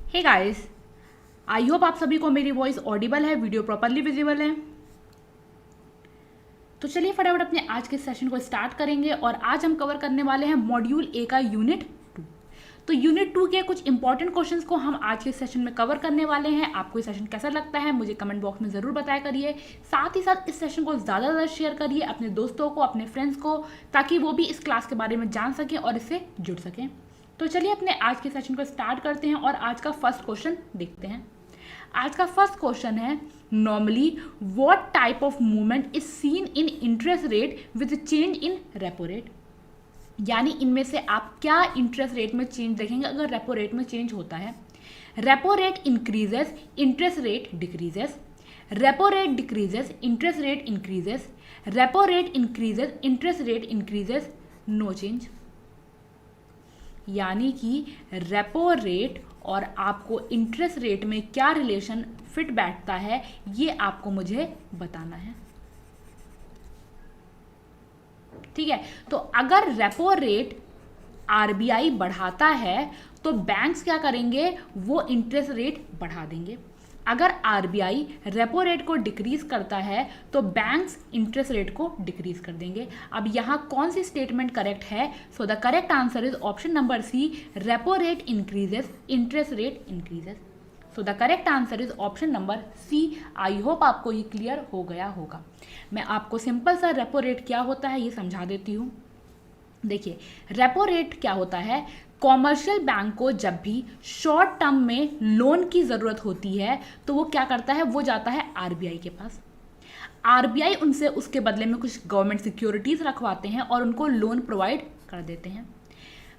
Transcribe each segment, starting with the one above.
Hey guys, I hope आप सभी को मेरी वॉइस ऑडिबल है, वीडियो प्रॉपरली विजिबल है। तो चलिए फटाफट अपने आज के सेशन को स्टार्ट करेंगे और आज हम कवर करने वाले हैं मॉड्यूल ए का यूनिट 2। तो यूनिट 2 के कुछ इंपॉर्टेंट क्वेश्चंस को हम आज के सेशन में कवर करने वाले हैं। आपको ये सेशन कैसा लगता है मुझे कमेंट बॉक्स में ज़रूर बताया करिए। साथ ही साथ इस सेशन को ज़्यादा से ज़्यादा शेयर करिए अपने दोस्तों को, अपने फ्रेंड्स को, ताकि वो भी इस क्लास के बारे में जान सकें और इससे जुड़ सकें। तो चलिए अपने आज के सेशन को स्टार्ट करते हैं और आज का फर्स्ट क्वेश्चन देखते हैं। आज का फर्स्ट क्वेश्चन है, normally what type of movement is seen in interest rate with change in repo rate. यानी इनमें से आप क्या इंटरेस्ट रेट में चेंज देखेंगे अगर रेपो रेट में चेंज होता है। Repo rate increases, interest rate decreases. Repo rate decreases, interest rate increases. Repo rate increases, interest rate increases, no change. यानी कि रेपो रेट और आपको इंटरेस्ट रेट में क्या रिलेशन फिट बैठता है ये आपको मुझे बताना है। ठीक है, तो अगर रेपो रेट आरबीआई बढ़ाता है तो बैंक्स क्या करेंगे, वो इंटरेस्ट रेट बढ़ा देंगे। अगर आरबीआई रेपो रेट को डिक्रीज करता है तो बैंक्स इंटरेस्ट रेट को डिक्रीज कर देंगे। अब यहाँ कौन सी स्टेटमेंट करेक्ट है? So the correct answer is option number C, repo rate increases, interest rate increases. So the correct answer is option number C. I hope आपको ये क्लियर हो गया होगा। मैं आपको सिंपल सा रेपो रेट क्या होता है ये समझा देती हूँ। देखिए, रेपो रेट क्या होता है, कॉमर्शियल बैंक को जब भी शॉर्ट टर्म में लोन की ज़रूरत होती है तो वो क्या करता है, वो जाता है आरबीआई के पास। आरबीआई उनसे उसके बदले में कुछ गवर्नमेंट सिक्योरिटीज़ रखवाते हैं और उनको लोन प्रोवाइड कर देते हैं।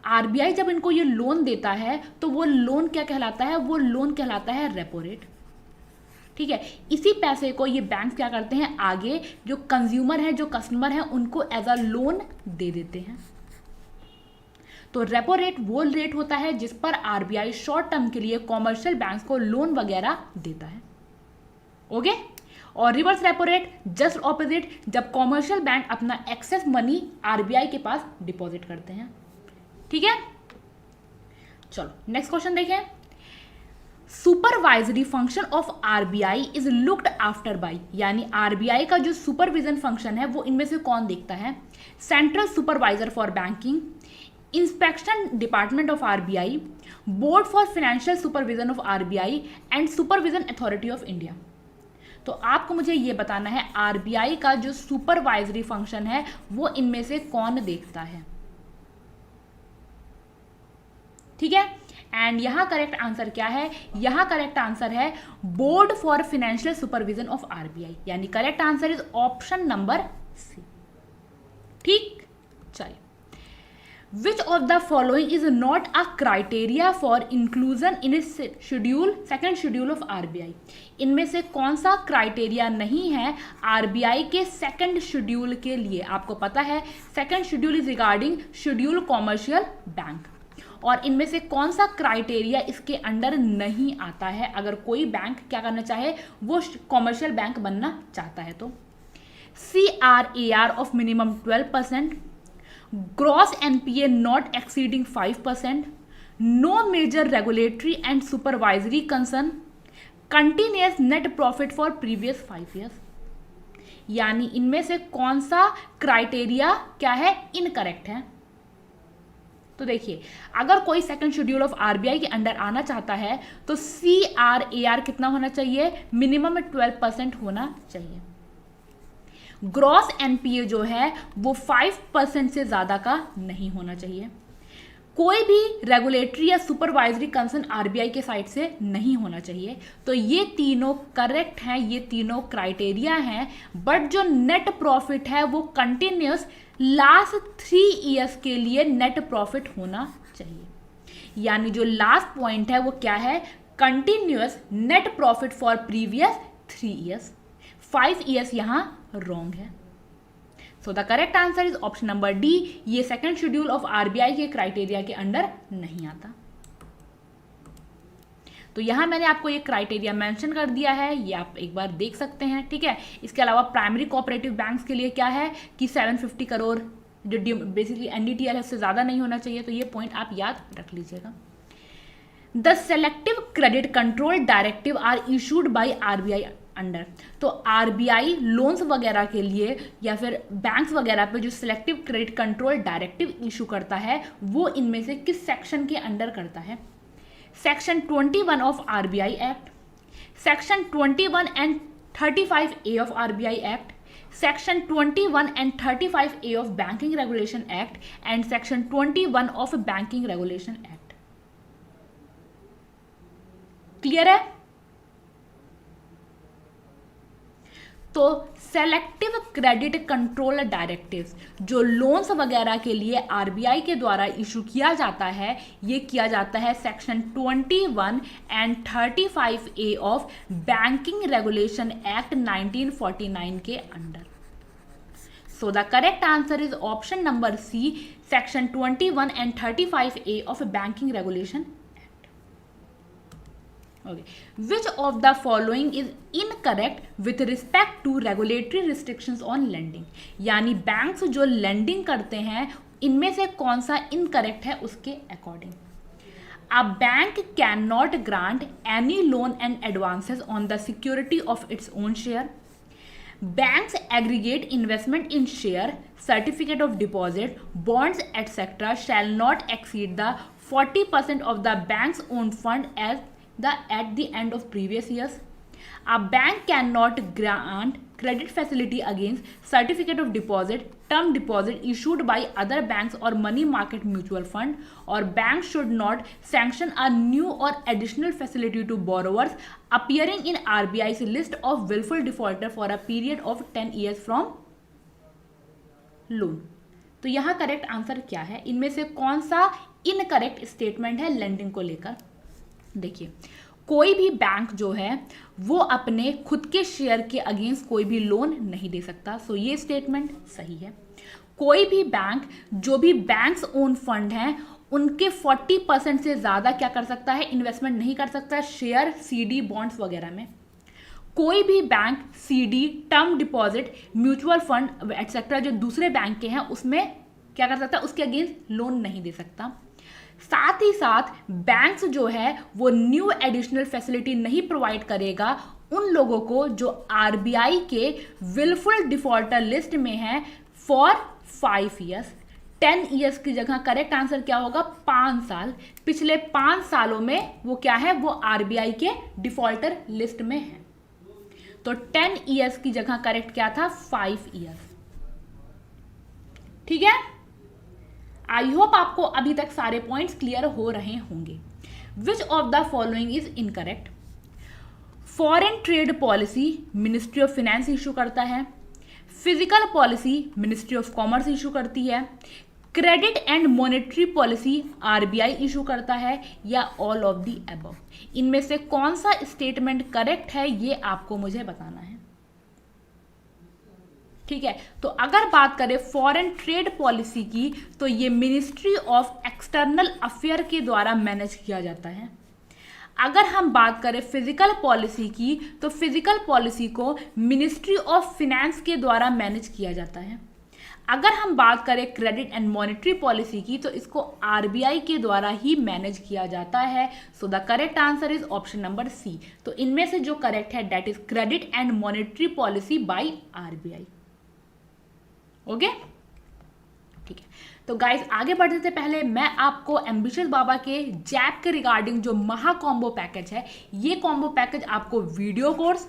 आरबीआई जब इनको ये लोन देता है तो वो लोन क्या कहलाता है, वो लोन कहलाता है रेपो रेट। ठीक है, इसी पैसे को ये बैंक क्या करते हैं, आगे जो कंज्यूमर है, जो कस्टमर है, उनको एज अ लोन दे देते हैं। तो रेपो रेट वो रेट होता है जिस पर आरबीआई शॉर्ट टर्म के लिए कॉमर्शियल बैंक्स को लोन वगैरह देता है। ओके, और reverse repo rate just opposite, जब कॉमर्शियल बैंक अपना एक्सेस मनी आरबीआई के पास डिपॉजिट करते हैं। ठीक है, चलो नेक्स्ट क्वेश्चन देखें। Supervisory function of RBI is looked after bye, यानी आरबीआई का जो सुपरविजन फंक्शन है वो इनमें से कौन देखता है? Central supervisor for banking, inspection department of RBI, board for financial supervision of RBI and supervision authority of India. तो आपको मुझे ये बताना है आरबीआई का जो सुपरवाइजरी फंक्शन है वो इनमें से कौन देखता है। ठीक है, एंड यहां करेक्ट आंसर क्या है? यहां करेक्ट आंसर है board for financial supervision of RBI, यानी correct answer is option number C. ठीक, चलिए, Which of the following is not a criteria for inclusion in a second schedule of RBI? इनमें से कौन सा क्राइटेरिया नहीं है आरबीआई के सेकंड शेड्यूल के लिए? आपको पता है second schedule is regarding schedule commercial bank, और इनमें से कौन सा क्राइटेरिया इसके अंडर नहीं आता है अगर कोई बैंक क्या करना चाहे, वो कॉमर्शियल बैंक बनना चाहता है? तो CRAR of minimum 12%, gross NPA not exceeding 5%, no major regulatory and supervisory concern, continuous net profit for previous 5 years। यानी इनमें से कौन सा क्राइटेरिया क्या है, इनकरेक्ट है? तो देखिए, अगर कोई सेकंड शेड्यूल ऑफ आरबीआई के अंडर आना चाहता है तो CRAR कितना होना चाहिए, मिनिमम 12% होना चाहिए। ग्रॉस एनपीए जो है वो 5% से ज़्यादा का नहीं होना चाहिए। कोई भी रेगुलेटरी या सुपरवाइजरी कंसर्न आरबीआई के साइड से नहीं होना चाहिए। तो ये तीनों करेक्ट हैं, ये तीनों क्राइटेरिया हैं। बट जो नेट प्रॉफिट है वो कंटिन्यूस लास्ट 3 ईयर्स के लिए नेट प्रॉफिट होना चाहिए। यानी जो लास्ट पॉइंट है वो क्या है, continuous net profit for previous 3 years. 5 years यहाँ रॉन्ग है। So the correct answer is option number D, ये सेकंड शेड्यूल ऑफ आरबीआई के क्राइटेरिया के अंडर नहीं आता। तो यहां मैंने आपको ये क्राइटेरिया मेंशन कर दिया है, ये आप एक बार देख सकते हैं। ठीक है, इसके अलावा प्राइमरी कोऑपरेटिव बैंक्स के लिए क्या है कि 750 करोड़ जो बेसिकली एनडीटीएल है उससे ज़्यादा नहीं होना चाहिए। तो ये पॉइंट आप याद रख लीजिएगा। The selective credit control directive are issued by RBI under. तो आरबीआई लोन्स वगैरह के लिए या फिर बैंक्स वगैरह पे जो selective credit control directive issue करता है वो इनमें से किस सेक्शन के अंडर करता है? Section 21 of RBI act, section 21 and 35A of RBI act, section 21 and 35A of banking regulation act and section 21 of banking regulation act. Clear है? तो सेलेक्टिव क्रेडिट कंट्रोल डायरेक्टिव्स जो लोन्स वगैरह के लिए RBI के द्वारा इशू किया जाता है, ये किया जाता है section 21 and 35A of banking regulation act 1949 के under. So the correct answer is option number C, section 21 and 35A of banking regulation. Okay. Which of the following is incorrect with respect to regulatory restrictions on lending? यानी banks जो lending करते हैं इनमें से कौन सा incorrect है उसके according. A bank cannot grant any loan and advances on the security of its own share. Banks aggregate investment in share, certificate of deposit, bonds, etc. shall not exceed the 40% of the bank's own fund at the end of previous years. A bank cannot grant credit facility against certificate of deposit, term deposit issued by other banks or money market mutual fund, or banks should not sanction a new or additional facility to borrowers appearing in RBI's list of willful defaulter for a period of 10 years from loan. तो यहाँ correct answer क्या है? इनमें से कौन सा incorrect statement है lending को लेकर? देखिए, कोई भी बैंक जो है वो अपने खुद के शेयर के अगेंस्ट कोई भी लोन नहीं दे सकता। सो ये स्टेटमेंट सही है। कोई भी बैंक जो भी बैंक्स ओन फंड हैं उनके 40% से ज़्यादा क्या कर सकता है? इन्वेस्टमेंट नहीं कर सकता शेयर, सीडी, बॉन्ड्स वगैरह में। कोई भी bank CD, term deposit, mutual fund etcetera जो दूसरे बैंक के हैं उसमें क्या कर सकता है? उसके अगेंस्ट लोन नहीं दे सकता। साथ ही साथ बैंक्स जो है वो न्यू एडिशनल फैसिलिटी नहीं प्रोवाइड करेगा उन लोगों को जो आरबीआई के विलफुल डिफॉल्टर लिस्ट में है फॉर 5 ईयर्स। 10 ईयर्स की जगह करेक्ट आंसर क्या होगा? 5 साल। पिछले 5 सालों में वो क्या है? वो आरबीआई के डिफॉल्टर लिस्ट में है। तो 10 ईयर्स की जगह करेक्ट क्या था? 5 ईयर्स। ठीक है, आई होप आपको अभी तक सारे पॉइंट्स क्लियर हो रहे होंगे। विच of the following is incorrect? Foreign trade policy ministry of finance issue करता है, physical policy ministry of commerce issue करती है, credit and monetary policy RBI issue करता है, या ऑल ऑफ द अबव। इनमें से कौन सा स्टेटमेंट करेक्ट है ये आपको मुझे बताना है। ठीक है, तो अगर बात करें फॉरेन ट्रेड पॉलिसी की तो ये मिनिस्ट्री ऑफ एक्सटर्नल अफेयर के द्वारा मैनेज किया जाता है। अगर हम बात करें फिजिकल पॉलिसी की तो फिजिकल पॉलिसी को मिनिस्ट्री ऑफ फाइनेंस के द्वारा मैनेज किया जाता है। अगर हम बात करें क्रेडिट एंड मॉनेटरी पॉलिसी की तो इसको आरबीआई के द्वारा ही मैनेज किया जाता है। So the correct answer is option number C. तो इनमें से जो करेक्ट है that is credit and monetary policy by RBI. Okay, ठीक है। तो गाइस आगे बढ़ने से पहले मैं आपको एम्बिशियस बाबा के जैप के रिगार्डिंग जो महा कॉम्बो पैकेज है, ये कॉम्बो पैकेज आपको वीडियो कोर्स,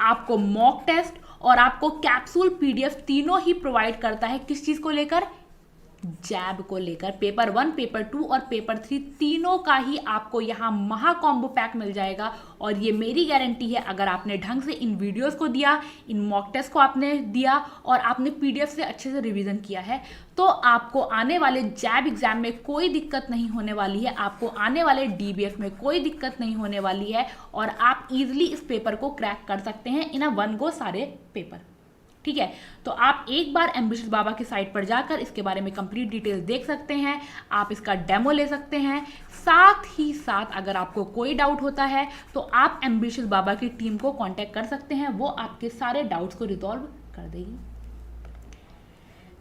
आपको मॉक टेस्ट और आपको कैप्सूल पीडीएफ तीनों ही प्रोवाइड करता है। किस चीज को लेकर? जैब को लेकर। पेपर 1, पेपर 2 और पेपर 3 तीनों का ही आपको यहाँ महा कॉम्बो पैक मिल जाएगा। और ये मेरी गारंटी है, अगर आपने ढंग से इन वीडियोस को दिया, इन मॉक टेस्ट को आपने दिया और आपने पीडीएफ से अच्छे से रिवीजन किया है तो आपको आने वाले जैब एग्जाम में कोई दिक्कत नहीं होने वाली है, आपको आने वाले डीबीएफ में कोई दिक्कत नहीं होने वाली है और आप इजिली इस पेपर को क्रैक कर सकते हैं इन अ वन गो सारे पेपर। ठीक है, तो आप एक बार एम्बिशियस बाबा की साइट पर जाकर इसके बारे में कंप्लीट डिटेल्स देख सकते हैं, आप इसका डेमो ले सकते हैं। साथ ही साथ अगर आपको कोई डाउट होता है तो आप एम्बिशियस बाबा की टीम को कांटेक्ट कर सकते हैं, वो आपके सारे डाउट्स को रिजॉल्व कर देगी।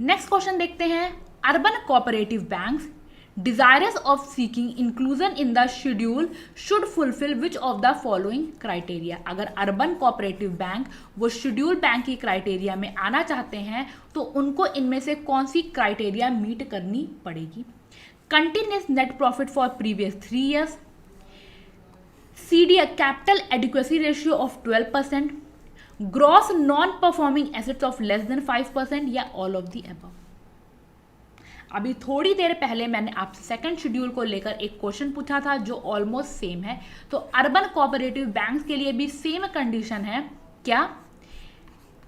नेक्स्ट क्वेश्चन देखते हैं। Urban cooperative banks desirous of seeking inclusion in the schedule should fulfill which of the following criteria। अगर अर्बन कोऑपरेटिव बैंक वो शेड्यूल बैंक की क्राइटेरिया में आना चाहते हैं तो उनको इनमें से कौन सी क्राइटेरिया मीट करनी पड़ेगी। Continuous net profit for previous 3 years, CDA capital adequacy ratio of 12%, gross non performing assets of less than 5% या ऑल ऑफ द अबव। अभी थोड़ी देर पहले मैंने आपसे सेकंड शेड्यूल को लेकर एक क्वेश्चन पूछा था जो ऑलमोस्ट सेम है, तो अर्बन कोऑपरेटिव बैंक्स के लिए भी सेम कंडीशन है क्या,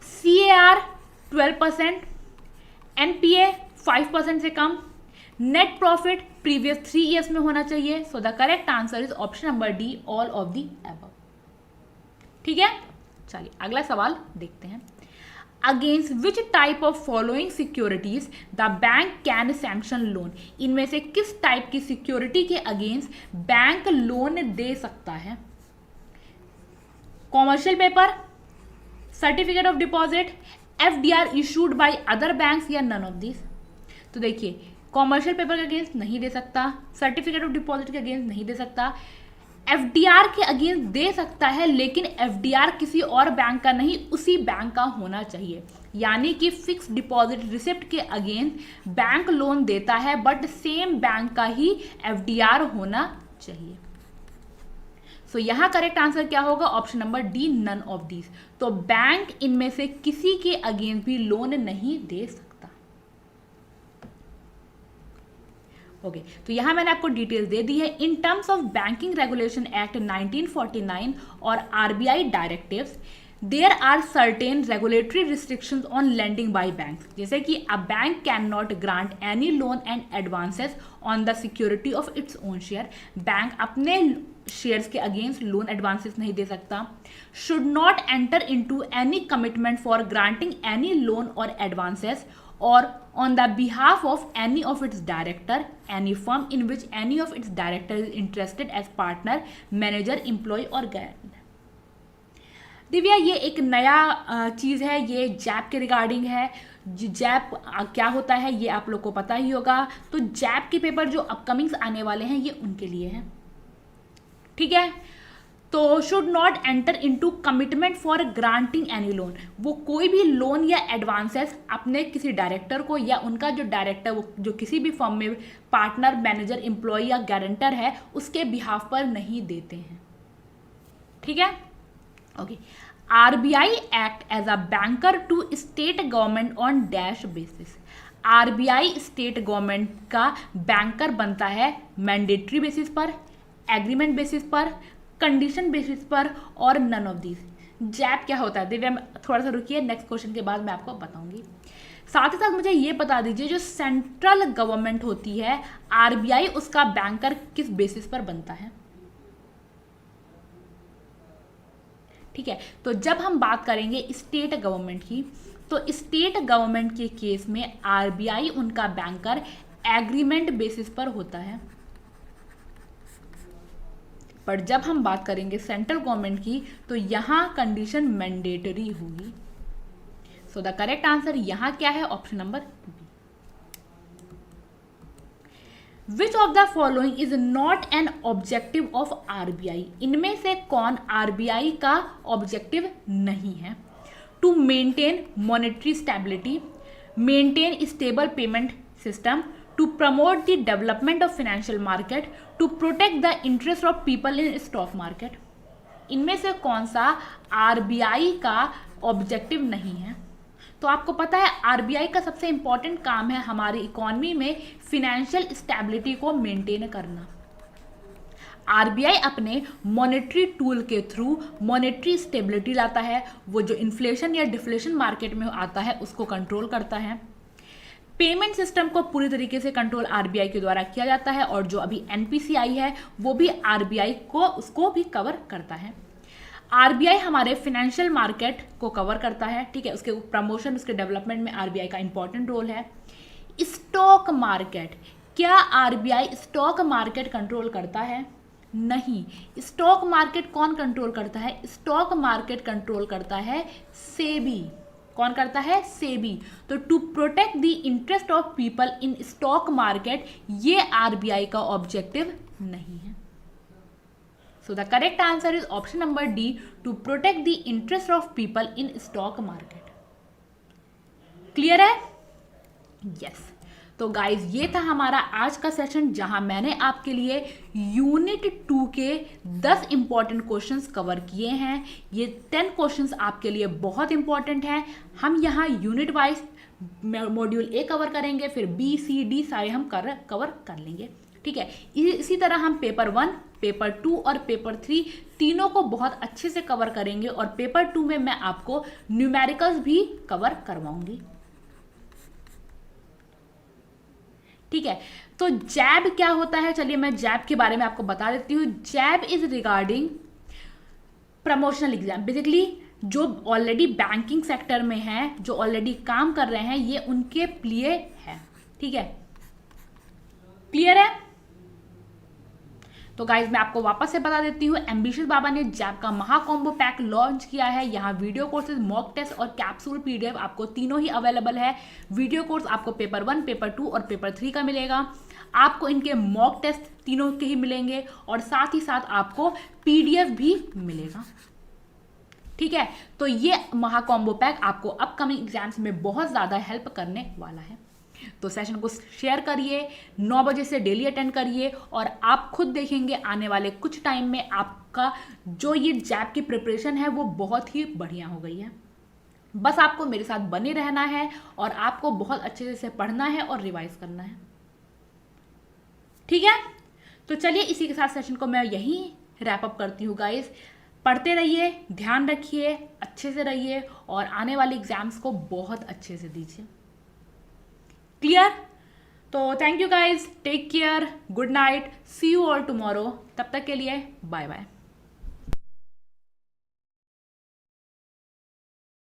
CAR 12%, NPA 5% से कम, नेट प्रॉफिट प्रीवियस 3 years में होना चाहिए। सो the correct answer is option number D, all of the above. ठीक है, चलिए अगला सवाल देखते हैं। Against which type of following securities the bank can sanction loan. इनमें से किस टाइप की सिक्योरिटी के अगेंस्ट बैंक लोन दे सकता है। Commercial paper, certificate of deposit, FDR issued by other banks या नन ऑफ दिस। तो देखिए, कॉमर्शियल पेपर के अगेंस्ट नहीं दे सकता, सर्टिफिकेट ऑफ डिपॉजिट के अगेंस्ट नहीं दे सकता, FDR के अगेंस्ट दे सकता है, लेकिन FDR किसी और बैंक का नहीं, उसी बैंक का होना चाहिए। यानी कि फिक्स डिपॉजिट रिसिप्ट के अगेंस्ट बैंक लोन देता है बट सेम बैंक का ही FDR होना चाहिए। सो यहां करेक्ट आंसर क्या होगा, option number D, none of these. तो बैंक इनमें से किसी के अगेंस्ट भी लोन नहीं दे सकता। ओके, तो यहां मैंने आपको डिटेल दे दी है। In terms of banking regulation act 1949 और RBI directives, there are certain regulatory restrictions on lending by banks. जैसे कि a bank can not grant any loan and advances on the security of its own share. Bank अपने shares के against loan advances नहीं दे सकता। Should not enter into any commitment for granting any loan और advances or on the behalf of any of its director, any firm in which any of its director is interested as partner, manager, employee or guarantor। Divya, ये एक नया चीज़ है, ये JAP के regarding है। JAP क्या होता है ये आप लोग को पता ही होगा। तो जैप के पेपर जो अपकमिंग्स आने वाले हैं ये उनके लिए हैं। ठीक है, तो should not enter into commitment for granting any loan. वो कोई भी लोन या एडवांसेस अपने किसी डायरेक्टर को या उनका जो डायरेक्टर वो जो किसी भी फर्म में पार्टनर, मैनेजर, एम्प्लॉय या गारंटर है उसके बिहाफ पर नहीं देते हैं। ठीक है, okay. RBI act as a banker to state government on dash basis. RBI state government का बैंकर बनता है मैंडेटरी बेसिस पर, एग्रीमेंट बेसिस पर, कंडीशन बेसिस पर और नन ऑफ दीज। जैप क्या होता है दिव्या, थोड़ा सा रुकिए, नेक्स्ट क्वेश्चन के बाद मैं आपको बताऊंगी। साथ ही साथ मुझे ये बता दीजिए, जो सेंट्रल गवर्नमेंट होती है RBI, उसका बैंकर किस बेसिस पर बनता है। ठीक है, तो जब हम बात करेंगे स्टेट गवर्नमेंट की, तो स्टेट गवर्नमेंट के केस में RBI उनका बैंकर एग्रीमेंट बेसिस पर होता है। पर जब हम बात करेंगे सेंट्रल गवर्नमेंट की तो यहां कंडीशन मैंडेटरी होगी। सो द करेक्ट आंसर यहां क्या है, option number B. Which of the following is not an objective of RBI। इनमें से कौन RBI का ऑब्जेक्टिव नहीं है। To maintain monetary stability, maintain stable payment system, to promote the development of financial market, to protect the interest of people in stock market। इनमें से कौन सा RBI का ऑब्जेक्टिव नहीं है। तो आपको पता है RBI का सबसे इंपॉर्टेंट काम है हमारी इकोनॉमी में फिनेंशियल स्टेबिलिटी को मेंटेन करना। RBI अपने मॉनेटरी टूल के थ्रू मॉनेटरी स्टेबिलिटी लाता है। वो जो इन्फ्लेशन या डिफ्लेशन मार्केट में आता है उसको कंट्रोल करता है। पेमेंट सिस्टम को पूरी तरीके से कंट्रोल RBI के द्वारा किया जाता है और जो अभी NPCI है वो भी RBI को उसको भी कवर करता है। RBI हमारे फाइनेंशियल मार्केट को कवर करता है। ठीक है, उसके प्रमोशन, उसके डेवलपमेंट में RBI का इंपॉर्टेंट रोल है। स्टॉक मार्केट, क्या RBI स्टॉक मार्केट कंट्रोल करता है? नहीं। स्टॉक मार्केट कौन कंट्रोल करता है? स्टॉक मार्केट कंट्रोल करता है सेबी। कौन करता है? सेबी। तो to protect the interest of people in stock market, ये आरबीआई का ऑब्जेक्टिव नहीं है। So the correct answer is option number D, to protect the interest of people in stock market. Clear है? यस। तो गाइज ये था हमारा आज का सेशन, जहां मैंने आपके लिए यूनिट 2 के 10 इंपॉर्टेंट क्वेश्चंस कवर किए हैं। ये 10 क्वेश्चंस आपके लिए बहुत इंपॉर्टेंट हैं। हम यहाँ unit wise module A cover करेंगे, फिर बी सी डी सारे हम कवर कर लेंगे, ठीक है। इसी तरह हम पेपर 1, पेपर 2 और पेपर 3 तीनों को बहुत अच्छे से कवर करेंगे, और पेपर 2 में मैं आपको न्यूमेरिकल्स भी कवर करवाऊंगी, ठीक है। तो जैब क्या होता है, चलिए मैं जैब के बारे में आपको बता देती हूँ। JAIIB is regarding promotional exam. Basically जो ऑलरेडी बैंकिंग सेक्टर में है, जो ऑलरेडी काम कर रहे हैं, ये उनके लिए है, ठीक है। क्लियर है? तो गाइज मैं आपको वापस से बता देती हूँ, एम्बिशियस बाबा ने जैब का महा कॉम्बो पैक लॉन्च किया है। यहाँ वीडियो कोर्सेज, मॉक टेस्ट और कैप्सूल पीडीएफ आपको तीनों ही अवेलेबल है। वीडियो कोर्स आपको पेपर 1, पेपर 2 और पेपर 3 का मिलेगा। आपको इनके मॉक टेस्ट तीनों के ही मिलेंगे, और साथ ही साथ आपको पीडीएफ भी मिलेगा, ठीक है। तो ये महा कॉम्बो पैक आपको अपकमिंग एग्जाम्स में बहुत ज़्यादा हेल्प करने वाला है। तो सेशन को शेयर करिए, 9 बजे से डेली अटेंड करिए, और आप खुद देखेंगे आने वाले कुछ टाइम में आपका जो ये जैब की प्रिपरेशन है वो बहुत ही बढ़िया हो गई है। बस आपको मेरे साथ बने रहना है, और आपको बहुत अच्छे से पढ़ना है और रिवाइज करना है, ठीक है। तो चलिए इसी के साथ सेशन को मैं यहीं रैप अप करती हूँ गाइस। पढ़ते रहिए, ध्यान रखिए, अच्छे से रहिए, और आने वाले एग्जाम्स को बहुत अच्छे से दीजिए। क्लियर? तो thank you guys, take care, good night, see you all tomorrow. तब तक के लिए बाय बाय।